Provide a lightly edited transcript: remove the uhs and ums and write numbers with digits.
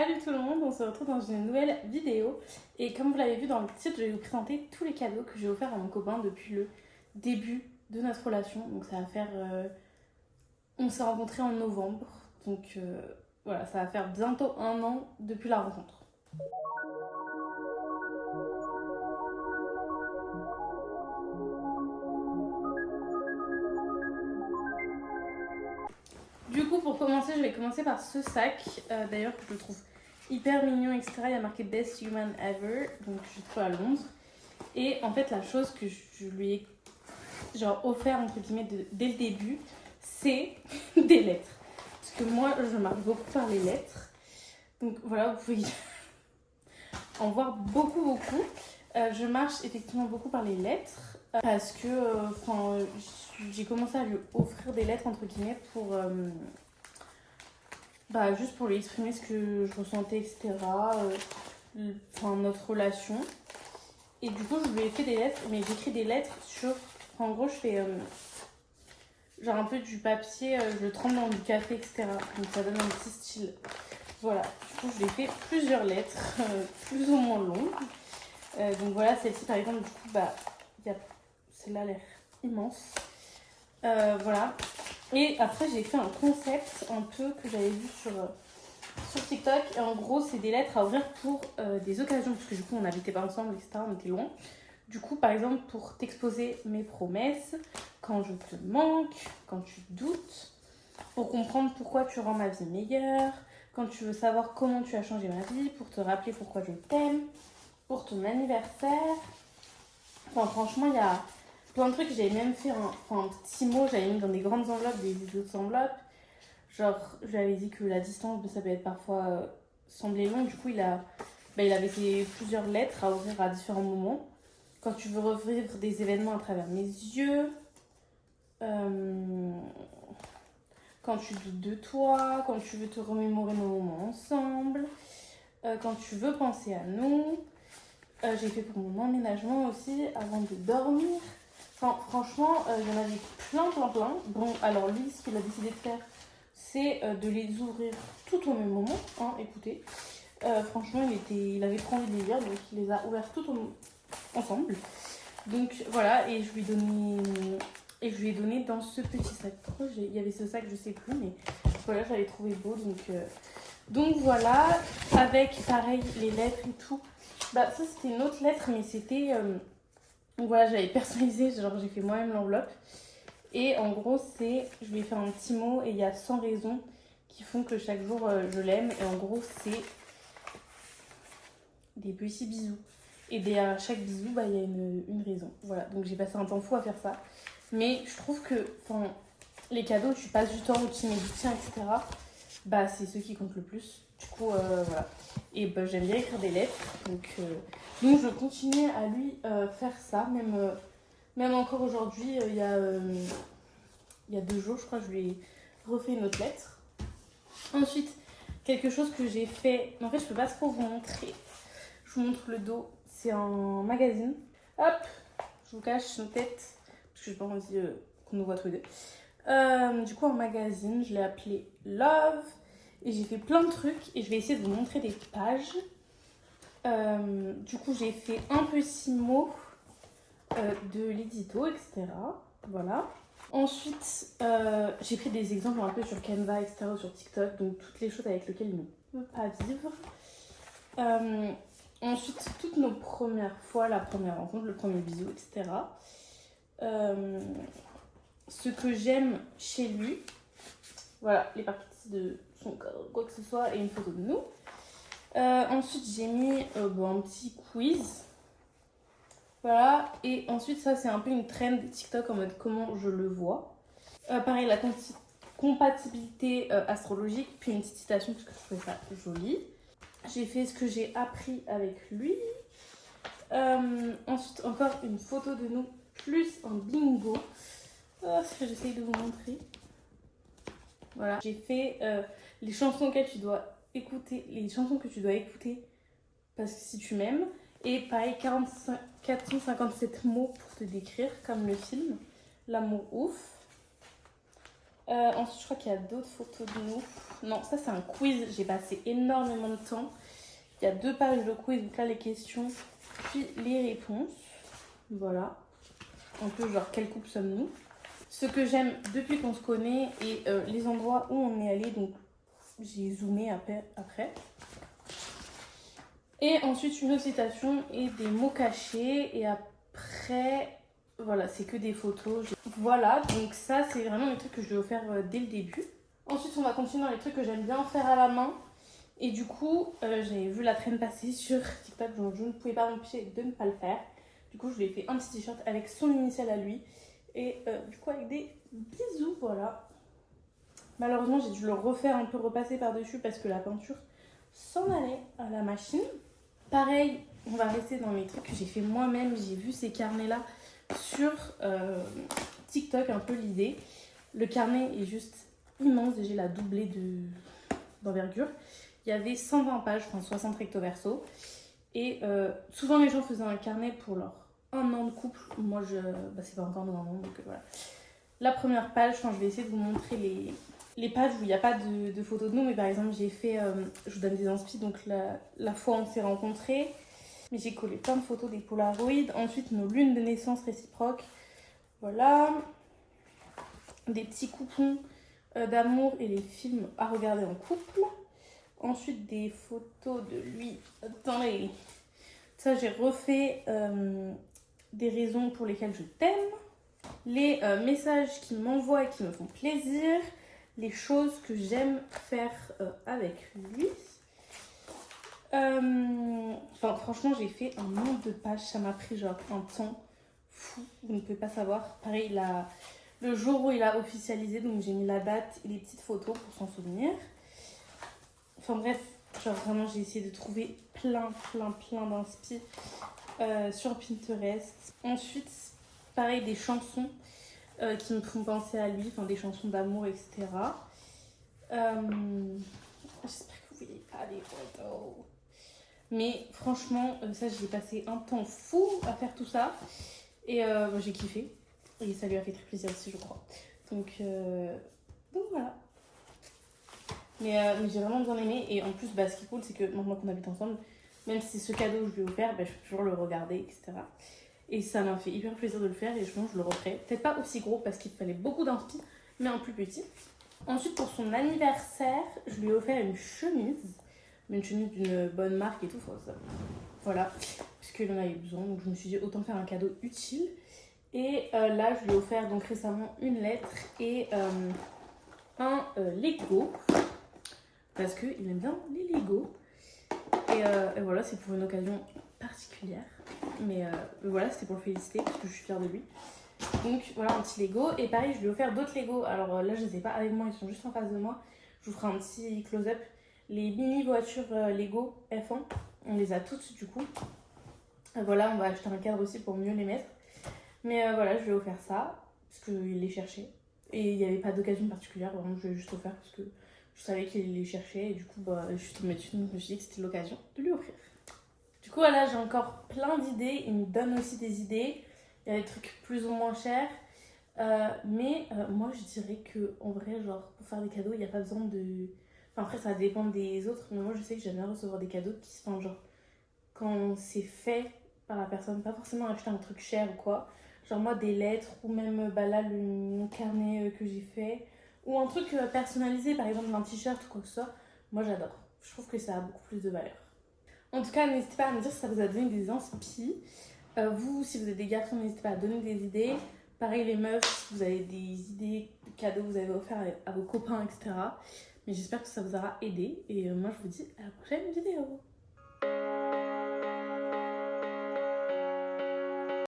Salut tout le monde, on se retrouve dans une nouvelle vidéo et comme vous l'avez vu dans le titre, je vais vous présenter tous les cadeaux que j'ai offerts à mon copain depuis le début de notre relation. Donc ça va faire... on s'est rencontrés en novembre, donc voilà, ça va faire bientôt 1 an depuis la rencontre. Du coup, pour commencer, je vais commencer par ce sac. D'ailleurs, je le trouve hyper mignon, etc. Il y a marqué Best Human Ever, donc je trouve à Londres. Et en fait, la chose que je lui ai offert entre guillemets dès le début, c'est des lettres. Parce que moi, je marche beaucoup par les lettres. Donc voilà, vous pouvez en voir beaucoup. Je marche effectivement beaucoup par les lettres parce que j'ai commencé à lui offrir des lettres entre guillemets pour juste pour lui exprimer ce que je ressentais, etc. Notre relation. Et du coup, je lui ai fait des lettres, mais j'écris des lettres sur... en gros, je fais genre un peu du papier, je le trempe dans du café, etc. Donc ça donne un petit style. Voilà, du coup, je lui ai fait plusieurs lettres, plus ou moins longues. Donc voilà, celle-ci, par exemple, du coup, celle-là a l'air immense. Voilà. Et après, j'ai fait un concept un peu que j'avais vu sur TikTok. Et en gros, c'est des lettres à ouvrir pour des occasions. Parce que du coup, on n'habitait pas ensemble, etc. On était loin. Du coup, par exemple, pour t'exposer mes promesses, quand je te manque, quand tu doutes, pour comprendre pourquoi tu rends ma vie meilleure, quand tu veux savoir comment tu as changé ma vie, pour te rappeler pourquoi je t'aime, pour ton anniversaire. Enfin, franchement, il y a plein de trucs. J'avais même fait un petit mot, j'avais mis dans des grandes enveloppes, des autres enveloppes. Genre, j'avais dit que la distance, ça peut être parfois sembler long. Du coup, il avait fait plusieurs lettres à ouvrir à différents moments. Quand tu veux revivre des événements à travers mes yeux. Quand tu doutes de toi. Quand tu veux te remémorer nos moments ensemble. Quand tu veux penser à nous. J'ai fait pour mon emménagement aussi, avant de dormir. Enfin, franchement, il y en avait plein. Bon, alors lui, ce qu'il a décidé de faire, c'est de les ouvrir tout au même moment. Hein, écoutez. Franchement, il avait trop envie de les lire, donc il les a ouverts ensemble. Donc voilà, et je lui ai donné dans ce petit sac. Pourquoi il y avait ce sac, je sais plus, mais voilà, j'avais trouvé beau. Donc voilà, avec pareil les lettres et tout. Ça c'était une autre lettre, mais c'était... donc voilà, j'avais personnalisé, genre j'ai fait moi-même l'enveloppe. Et en gros, je lui ai fait un petit mot et il y a 100 raisons qui font que chaque jour je l'aime. Et en gros, c'est des petits bisous. Et derrière chaque bisou, il y a une raison. Voilà, donc j'ai passé un temps fou à faire ça. Mais je trouve que les cadeaux, tu passes du temps, où tu mets du tien, etc. C'est ceux qui comptent le plus. Du coup, voilà. Et j'aime bien écrire des lettres. Donc je continue à lui faire ça. Même encore aujourd'hui, il y a 2 jours, je crois, je lui ai refait une autre lettre. Ensuite, quelque chose que j'ai fait... En fait, je peux pas trop vous montrer. Je vous montre le dos. C'est un magazine. Hop, je vous cache nos têtes. Parce que j'ai pas envie qu'on nous voit tous les deux. Du coup, un magazine, je l'ai appelé Love. Et j'ai fait plein de trucs. Et je vais essayer de vous montrer des pages. Du coup, j'ai fait un petit mot de l'édito, etc. Voilà. Ensuite, j'ai pris des exemples un peu sur Canva, etc. ou sur TikTok. Donc, toutes les choses avec lesquelles il ne peut pas vivre. Ensuite, toutes nos premières fois, la première rencontre, le premier bisou, etc. Ce que j'aime chez lui, voilà, les parties de son corps, quoi que ce soit, et une photo de nous. Ensuite, j'ai mis un petit quiz. Voilà, et ensuite, ça, c'est un peu une trend TikTok en mode comment je le vois. Pareil, la compatibilité astrologique, puis une petite citation parce que je trouvais ça joli. J'ai fait ce que j'ai appris avec lui. Ensuite, encore une photo de nous, plus un bingo. Ce que j'essaye de vous montrer. Voilà. J'ai fait les chansons que tu dois écouter, parce que si tu m'aimes. Et pareil, 457 mots pour te décrire, comme le film. L'amour ouf. Ensuite, je crois qu'il y a d'autres photos de nous. Non, ça c'est un quiz. J'ai passé énormément de temps. Il y a 2 pages de quiz, donc là les questions, puis les réponses. Voilà. Un peu genre quelle couple sommes-nous. Ce que j'aime depuis qu'on se connaît et les endroits où on est allé, donc j'ai zoomé après. Et ensuite une autre citation et des mots cachés. Et après, voilà, c'est que des photos. Voilà, donc ça c'est vraiment les trucs que je lui ai offert dès le début. Ensuite on va continuer dans les trucs que j'aime bien faire à la main. Et du coup, j'avais vu la traîne passer sur TikTok, donc je ne pouvais pas m'empêcher de ne pas le faire. Du coup, je lui ai fait un petit t-shirt avec son initiale à lui. Et du coup, avec des bisous, voilà. Malheureusement, j'ai dû le refaire un peu, repasser par-dessus parce que la peinture s'en allait à la machine. Pareil, on va rester dans les trucs que j'ai fait moi-même. J'ai vu ces carnets-là sur TikTok, un peu l'idée. Le carnet est juste immense, j'ai la doublée d'envergure. Il y avait 120 pages, enfin 60 recto verso. Et souvent les gens faisaient un carnet pour leur 1 an de couple. Moi, c'est pas encore dans 1 an, donc voilà. La première page, je vais essayer de vous montrer les pages où il n'y a pas de photos de nous. Mais par exemple, j'ai fait, je vous donne des inspi, donc la fois où on s'est rencontrés. Mais j'ai collé plein de photos des Polaroid. Ensuite, nos lunes de naissance réciproques. Voilà. Des petits coupons d'amour et les films à regarder en couple. Ensuite, des photos de lui. Attendez. Ça, j'ai refait des raisons pour lesquelles je t'aime. Les messages qui m'envoient et qui me font plaisir. Les choses que j'aime faire avec lui. Franchement, j'ai fait un nombre de pages. Ça m'a pris genre un temps fou. Vous ne pouvez pas savoir. Pareil, le jour où il a officialisé, donc j'ai mis la date et les petites photos pour s'en souvenir. Enfin bref, genre vraiment j'ai essayé de trouver plein d'inspi sur Pinterest. Ensuite, pareil, des chansons qui me font penser à lui, enfin des chansons d'amour, etc. J'espère que vous voyez pas les photos. Mais franchement, ça j'ai passé un temps fou à faire tout ça. Et j'ai kiffé. Et ça lui a fait très plaisir aussi, je crois. Donc voilà. Mais j'ai vraiment bien aimé. Et en plus, ce qui est cool, c'est que maintenant qu'on habite ensemble, même si c'est ce cadeau que je lui ai offert, je peux toujours le regarder, etc. Et ça m'a fait hyper plaisir de le faire. Et je pense que je le referai. Peut-être pas aussi gros parce qu'il fallait beaucoup d'inspi, mais en plus petit. Ensuite, pour son anniversaire, je lui ai offert une chemise. Une chemise d'une bonne marque et tout. Voilà. Parce qu'il en avait besoin. Donc je me suis dit, autant faire un cadeau utile. Et là, je lui ai offert donc récemment une lettre et un Lego. Parce qu'il aime bien les Lego. Et voilà, c'est pour une occasion particulière. Mais voilà, c'était pour le féliciter parce que je suis fière de lui. Donc voilà, un petit Lego. Et pareil, je lui ai offert d'autres Lego. Alors là, je les ai pas avec moi, ils sont juste en face de moi. Je vous ferai un petit close-up. Les mini voitures Lego F1, on les a toutes du coup. Voilà, on va acheter un cadre aussi pour mieux les mettre. Mais voilà, je lui ai offert ça parce qu'il les cherchait. Et il n'y avait pas d'occasion particulière, vraiment, je lui ai juste offert parce que je savais qu'il les cherchait. Et du coup, je suis tombée dessus, donc je me suis dit que c'était l'occasion de lui offrir. Du coup, voilà, j'ai encore plein d'idées. Il me donne aussi des idées. Il y a des trucs plus ou moins chers. Mais moi, je dirais qu'en vrai, genre, pour faire des cadeaux, il n'y a pas besoin de... Enfin, après, ça dépend des autres. Mais moi, je sais que j'aime bien recevoir des cadeaux qui se font genre... Quand c'est fait par la personne, pas forcément acheter un truc cher ou quoi. Genre moi des lettres ou même là mon carnet que j'ai fait. Ou un truc personnalisé, par exemple un t-shirt ou quoi que ce soit. Moi j'adore. Je trouve que ça a beaucoup plus de valeur. En tout cas, n'hésitez pas à me dire si ça vous a donné des inspi. Vous, si vous êtes des garçons, n'hésitez pas à donner des idées. Pareil les meufs, si vous avez des idées de cadeaux que vous avez offerts à vos copains, etc. Mais j'espère que ça vous aura aidé. Et moi je vous dis à la prochaine vidéo.